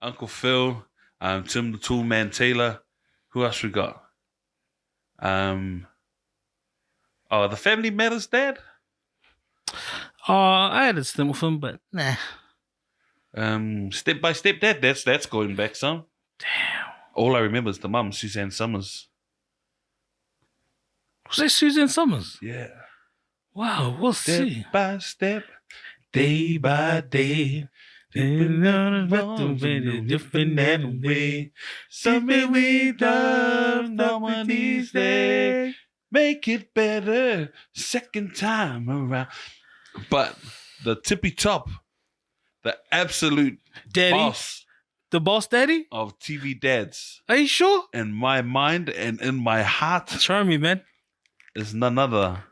Uncle Phil, Tim the Toolman Taylor. Who else we got? The Family Matters dad. I had a stint with him, but nah. Step by Step dad. That's going back some. Damn. All I remember is the mum, Suzanne Summers. Was that Suzanne Summers? Yeah. Wow, we'll see. Step by step, Day by day. Different way. something we love, no one these days. Make it better, second time around. But the tippy top, the absolute Daddy? boss The boss daddy? of TV dads, Are you sure? in my mind and in my heart, Try me, man. is none other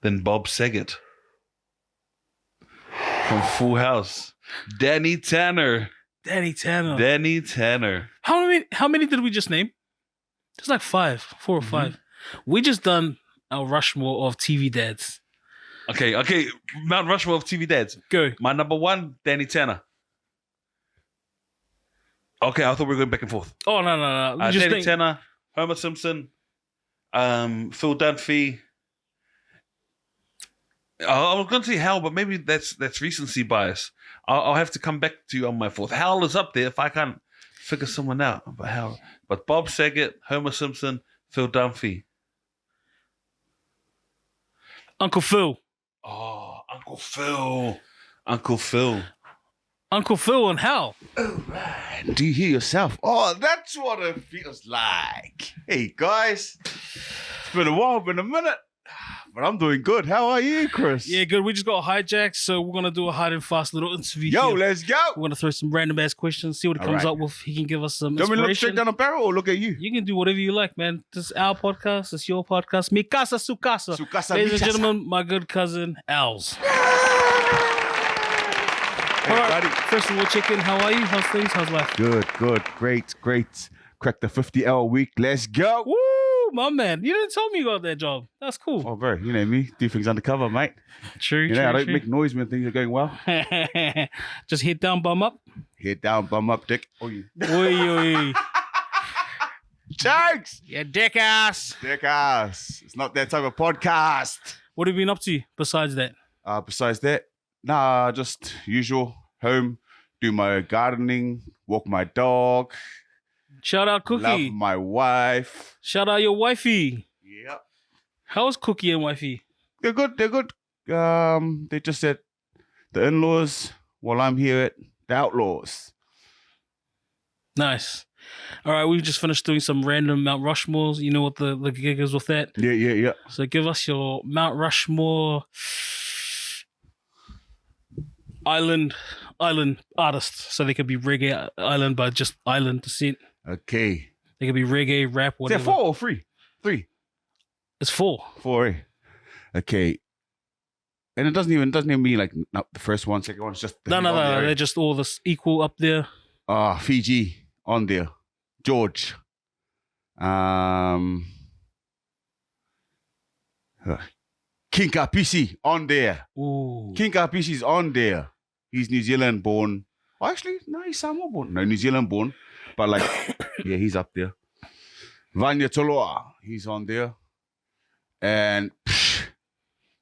than Bob Saget from Full House. Danny Tanner. Danny Tanner. Danny Tanner. How many did we just name? There's like 4 or 5. We just done a Rushmore of TV dads. Okay. Mount Rushmore of TV dads. Go. My number 1, Danny Tanner. Okay, I thought we were going back and forth. Oh, no. We just Danny think- Tanner, Homer Simpson, Phil Dunphy. I was going to say Hal, but maybe that's recency bias. I'll have to come back to you on my 4th. Hal is up there if I can't figure someone out. But Bob Saget, Homer Simpson, Phil Dunphy. Uncle Phil. Oh, Uncle Phil. Uncle Phil. Uncle Phil and Hal. Do you hear yourself? Oh, that's what it feels like. Hey, guys. It's been a while, been a minute. But I'm doing good. How are you, Chris? Yeah, good. We just got hijacked, so we're going to do a hard and fast little interview Yo, here. let's go. We're going to throw some random ass questions, see what it All comes right. up with. He can give us some Do you want me to look straight inspiration. down the barrel or look at you? You can do whatever you like, man. This is our podcast. It's your podcast. Mi casa, su casa. Su casa, Ladies mi and casa. gentlemen, my good cousin, Al's. Hey, All right. buddy. First of all, check in. How are you? How's things? How's life? Good. Great. Crack the 50-hour week. Let's go. Woo, my man. You didn't tell me you got that job. That's cool. Oh, bro, you know me. Do things undercover, mate. True, You know, I don't make noise when things are going well. Just head down, bum up. Head down, bum up, dick. Oh, you. Oi. Jokes. Yeah, dick ass. Dick ass. It's not that type of podcast. What have you been up to besides that? Besides that, just usual. Home, do my gardening, walk my dog, Shout out Cookie. love my wife. Shout out your wifey. Yep. How's Cookie and wifey? They're good. They just said the in-laws while I'm here at the Outlaws. Nice. All right, we just finished doing some random Mount Rushmores. You know what the gig is with that? Yeah. So give us your Mount Rushmore island artists. So they could be reggae island, but just island descent. Okay. They could be reggae, rap, Is whatever. that 4 or 3? 3. It's 4. 4, eh? Okay. And it doesn't even mean like not the first one, second one. It's just No. They're just all this equal up there. Fiji on there. George. King Kapisi on there. Ooh. King Kapisi's on there. He's New Zealand born. Oh, actually, no, he's Samoa born. No, New Zealand born. But like, yeah, he's up there. Vanya Toloa, he's on there. And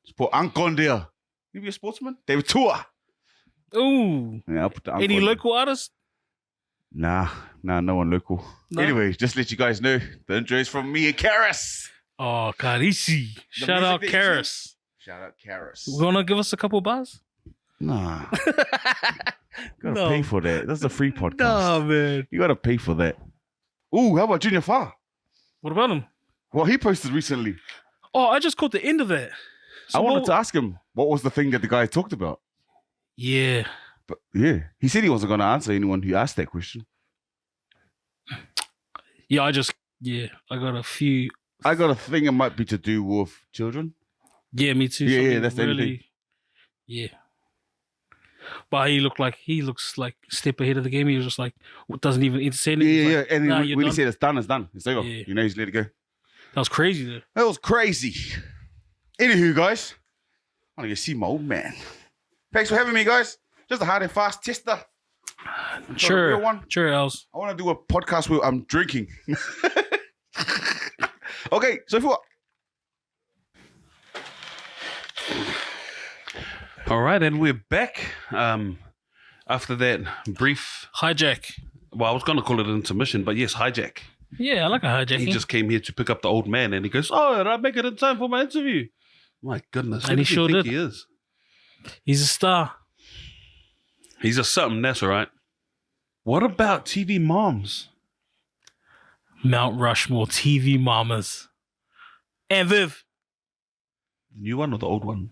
sport Ank on there. Maybe a sportsman? David Tua. Ooh. Yeah, I'll put the Ank Any on there. local artists? Nah, no one local. No? Anyway, just let you guys know, the intro is from me and Karis. Oh, Carisi. The Shout out music that you Karis. Shout out Karis. You want to give us a couple bars? Nah, gotta No. pay for that. That's a free podcast. Nah, man. You gotta pay for that. Ooh, how about Junior Fa? What about him? Well, he posted recently. Oh, I just caught the end of that. I wanted to ask him, what was the thing that the guy talked about? Yeah. But yeah, he said he wasn't going to answer anyone who asked that question. Yeah, I got a few. I got a thing it might be to do with children. Yeah, me too. Yeah, Something that's the only thing. Yeah. But he looks like a step ahead of the game. He was just like, doesn't even entertain it. Yeah, He's yeah. like, And "Nah, when you're he done." said it's done, it's done. It's over. Yeah. You know, he's let it go. That was crazy though. That was crazy. Anywho, guys, I want to go see my old man. Thanks for having me, guys. Just a hard and fast tester. Not a real one. Sure, Els. I want to do a podcast where I'm drinking. Okay, so for All right, and we're back. After that brief, Hijack. well, I was going to call it an intermission, but yes, hijack. Yeah, I like a hijack. He just came here to pick up the old man, and he goes, "Oh, did I make it in time for my interview?" My goodness, And he who sure does think did. He is. He's a star. He's a something. That's all right. What about TV moms? Mount Rushmore TV mamas. And Viv. The new one or the old one?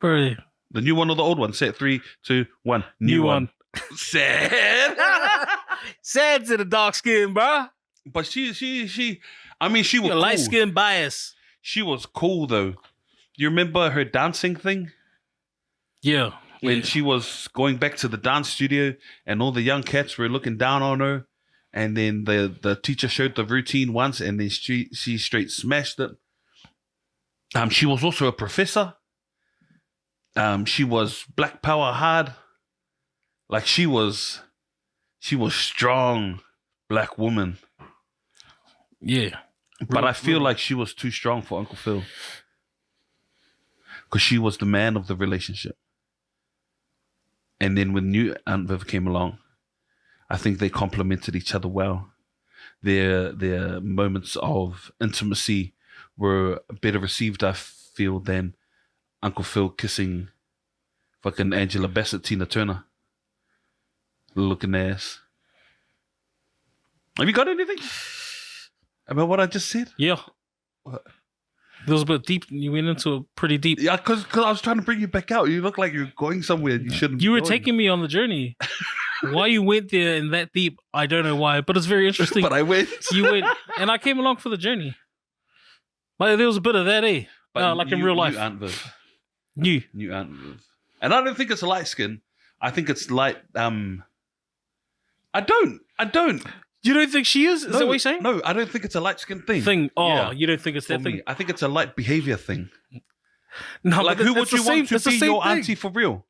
Bro, The new one or the old one? Set 3, 2, 1. new one. Sad. Sad to the dark skin, bro. But she. I mean, she was Your cool. light skin bias. She was cool though. You remember her dancing thing? Yeah. When she was going back to the dance studio and all the young cats were looking down on her, and then the teacher showed the routine once, and then she straight smashed it. She was also a professor. She was Black Power hard. Like she was strong black woman. Yeah. But I feel like she was too strong for Uncle Phil. Because she was the man of the relationship. And then when new Aunt Viv came along, I think they complemented each other well. Their moments of intimacy were better received, I feel, than Uncle Phil kissing fucking Angela Bassett, Tina Turner. Looking ass. Have you got anything about what I just said? Yeah. It was a bit deep. You went into it pretty deep. Yeah, because I was trying to bring you back out. You look like you're going somewhere you shouldn't be You were going. taking me on the journey. Why you went there and that deep, I don't know why, but it's very interesting. But I went. You went, and I came along for the journey. But there was a bit of that, eh? Like in real life. New Aunt Viv. New. New Aunt Viv. And I don't think it's a light skin. I think it's light. I don't. You don't think she is? Is that what you're saying? No, I don't think it's a light skin thing. Oh, you don't think it's For that thing? me. I think it's a light behavior thing. No, Like, but who would it's the you same- want to it's the be same your thing. auntie for real?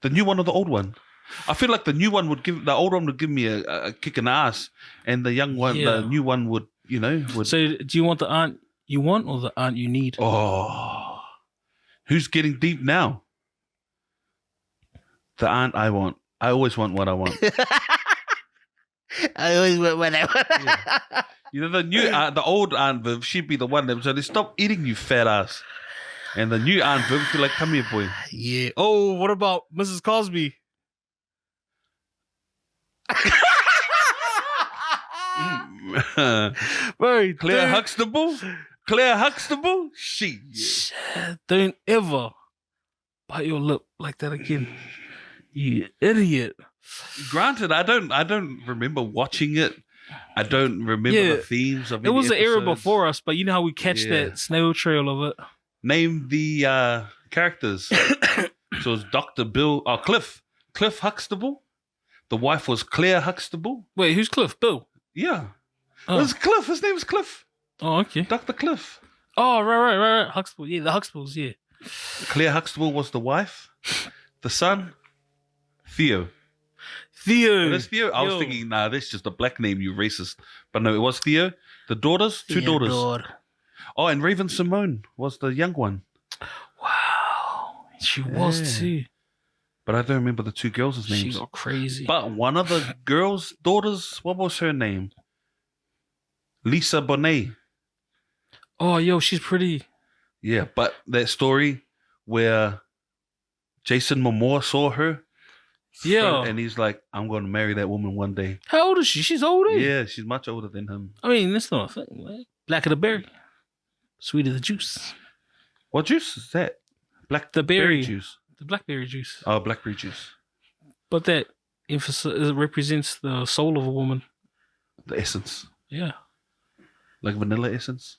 The new one or the old one? I feel like the new one would give the old one would give me a kick in the ass, and the young one, Yeah. the new one would. So, do you want the aunt you want or the aunt you need? Oh, who's getting deep now? The aunt I want. I always want what I want. I always went when I Yeah. You know, the new aunt, the old Aunt Viv, she'd be the one that would say, "Stop eating, you fat ass." And the new Aunt Viv would be like, "Come here, boy." Yeah. Oh, what about Mrs. Cosby? Bro, Claire Huxtable? Claire Huxtable? She. don't ever bite your lip like that again. You idiot. Granted, I don't remember watching it. I don't remember Yeah. the themes of It was any the era episodes. before us, but you know how we catch Yeah. that snail trail of it. Name the characters. So it's Dr. Bill, Cliff Huxtable. The wife was Claire Huxtable. Wait, who's Cliff? Bill? Yeah. Oh, It was Cliff. His name was Cliff. oh okay. Dr. Cliff. Oh, right. Huxtable. Yeah, the Huxtables, yeah. Claire Huxtable was the wife. The son, Theo. Theo. That's Theo. I was Yo. thinking, nah, that's just a black name, you racist. But no, it was Theo. The daughters, two daughters. Theodore. Oh, and Raven Simone was the young one. Wow. She was Yeah. too. But I don't remember the two girls' She names. got crazy. But one of the girls' daughters, what was her name? Lisa Bonet. Oh, yo, she's pretty. Yeah, but that story where Jason Momoa saw her. Yeah. And he's like, I'm going to marry that woman one day. How old is she? She's old, eh? Yeah, she's much older than him. I mean, that's not a thing, man. Black of the berry. Sweet of the juice. What juice is that? Black The berry. juice. The blackberry juice. Oh, blackberry juice. But that it represents the soul of a woman. The essence. Yeah. Like vanilla essence.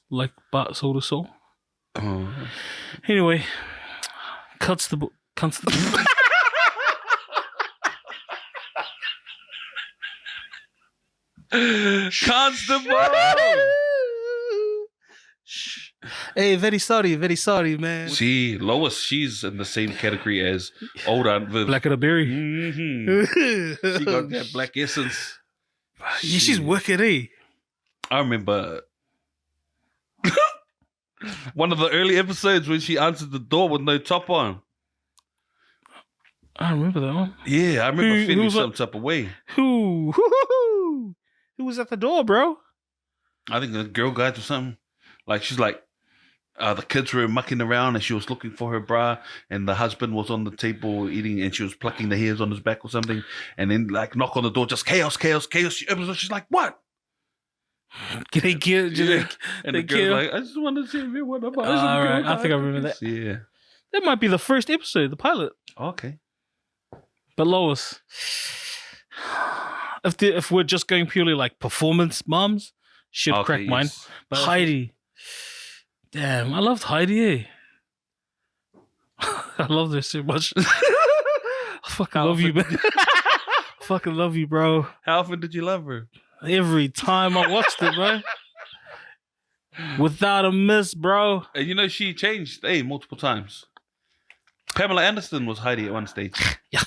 Like but soul to soul. Oh. Anyway, Constable. Constable. Hey, very sorry, man. See, Lois, she's in the same category as old Aunt Viv. Black of the berry. Mm-hmm. She got that black essence. Yeah, she's wicked, eh? I remember one of the early episodes when she answered the door with no top on. I remember that one. Yeah, I remember feeling was some type of way. Who was at the door, bro? I think the girl guides or something. Like, she's like, the kids were mucking around and she was looking for her bra, and the husband was on the table eating and she was plucking the hairs on his back or something. And then, like, knock on the door, just chaos. She opens it, she's like, what? Can they kill? And the girl's like, I just want to see me what about. All right, I think I remember that. Yeah. That might be the first episode, the pilot. Okay. But Lois, if we're just going purely like performance moms, she'd crack mine. Yes. But Heidi, damn, I loved Heidi. Eh? I love her so much. I fucking love you, man. Fucking love you, bro. How often did you love her? Every time I watched it, bro. Without a miss, bro. And you know, she changed multiple times. Pamela Anderson was Heidi at one stage. Yeah.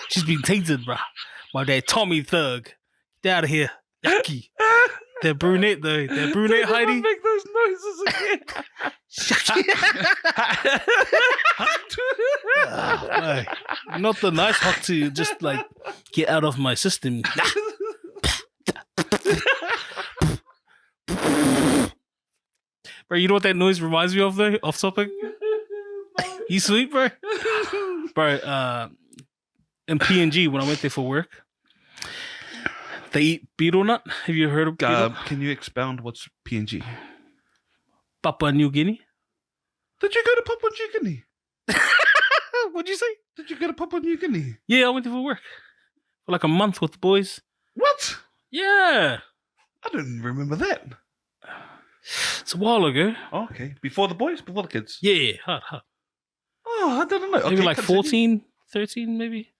She's been tainted, bro. By that Tommy thug. Get out of here. Yucky. That brunette, though. That brunette Heidi. Make those noises again. Hey, not the nice hot tea. Just like, get out of my system. Bro, you know what that noise reminds me of, though? Off topic? You sweet, bro? Bro, in PNG, when I went there for work, they eat beetle nut. Have you heard of beetle? Can you expound what's PNG? Papua New Guinea. Did you go to Papua New Guinea? What'd you say? Did you go to Papua New Guinea? Yeah, I went there for work. For like a month with the boys. What? Yeah. I didn't remember that. It's a while ago. Oh, okay. Before the boys? Before the kids? Yeah, hard. Oh, I don't know. Maybe Okay, like continue. 14, 13 maybe.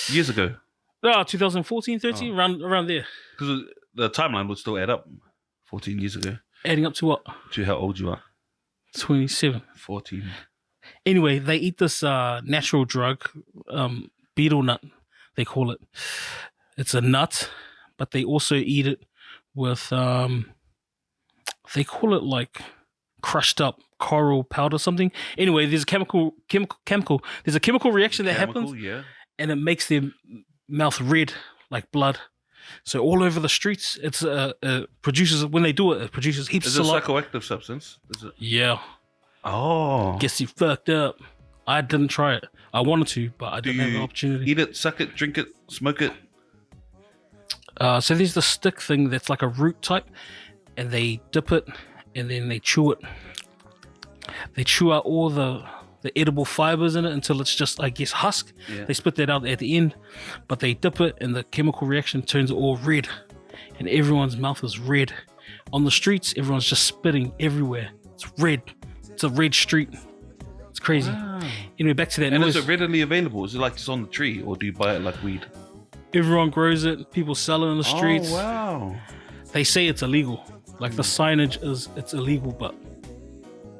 Years ago. No, 2014, 13, around there. Because the timeline would still add up 14 years ago Adding up to what? to how old you are. 27. 14. Anyway, they eat this natural drug, beetle nut, they call it. It's a nut, but they also eat it with, they call it like crushed up coral powder or something. Anyway, there's a chemical. There's a chemical reaction that happens, Yeah. and it makes their mouth red like blood. So all over the streets, it's produces when they do it. It produces heaps Is of it a saliva. psychoactive substance? Is it? Yeah, Oh. gets you fucked up. I didn't try it. I wanted to, but I didn't have the opportunity. Eat it, suck it, drink it, smoke it? So there's the stick thing that's like a root type, and they dip it, and then they chew it. They chew out all the edible fibers in it until it's just, I guess, husk. Yeah. They spit that out at the end, but they dip it, and the chemical reaction turns it all red, and everyone's mouth is red. On the streets, everyone's just spitting everywhere. It's red. It's a red street. It's crazy. Wow. Anyway, back to that And noise. is it readily available? Is it like it's on the tree, or do you buy it like weed? Everyone grows it. People sell it in the streets. Oh, wow. They say it's illegal. Like the signage is, it's illegal, but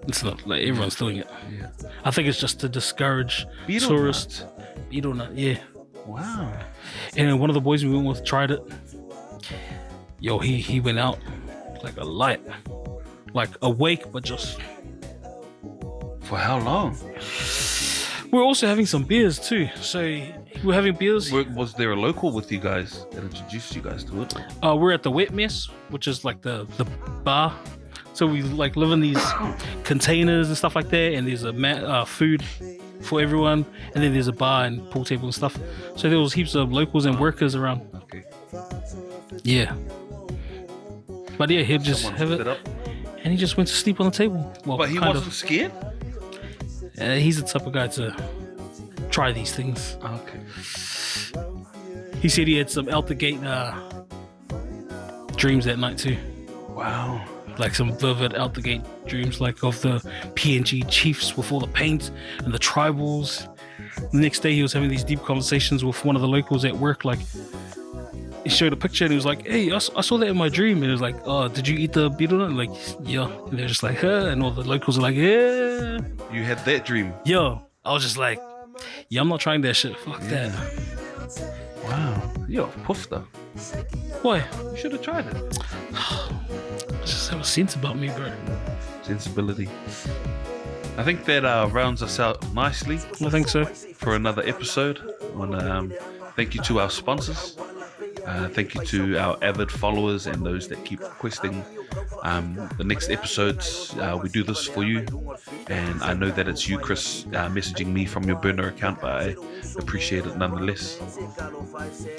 it's not. Like everyone's doing it. Yeah. I think it's just to discourage Beetle tourists. nut. Beetle nut, yeah. Wow. And then one of the boys we went with tried it. Yo, he went out like a light, like awake, but just. For how long? We're also having some beers too. So we're having beers. Was there a local with you guys that introduced you guys to it? We're at the Wet Mess, which is like the bar. So we like live in these containers and stuff like that, and there's a food for everyone, and then there's a bar and pool table and stuff. So there was heaps of locals and workers around. Okay. Yeah. But yeah, he'd just Someone have hooked it, up. and he just went to sleep on the table. Well, But he kind wasn't scared? He's the type of guy to try these things. Okay. He said he had some out the gate dreams that night too. Wow. Like some vivid out the gate dreams, like of the PNG chiefs with all the paint and the tribals. The next day he was having these deep conversations with one of the locals at work. Like, he showed a picture and he was like, hey, I saw that in my dream. And it was like, oh, did you eat the beetle nut? Like, yeah. And they're just like, huh? And all the locals are like, yeah. You had that dream. Yo, I was just like, yeah, I'm not trying that shit. Fuck that. Wow. Yo, puffed. Why? You should have tried it. I just have a sense about me, bro. Sensibility. I think that rounds us out nicely I think so. for another episode. I want to thank you to our sponsors. Thank you to our avid followers and those that keep requesting the next episodes. We do this for you, and I know that it's you, Chris, messaging me from your burner account, but I appreciate it nonetheless.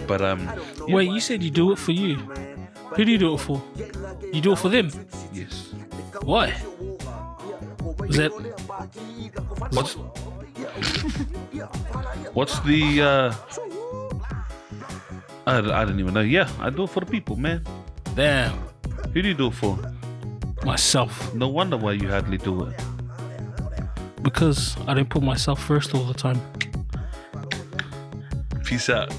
But Wait, you said you do it for you. Who do you do it for? You do it for them? yes. Why? Is that... What's the I didn't even know. Yeah, I do it for the people, man. Damn. Who do you do it for? Myself. No wonder why you hardly do it. Because I don't put myself first all the time. Peace out.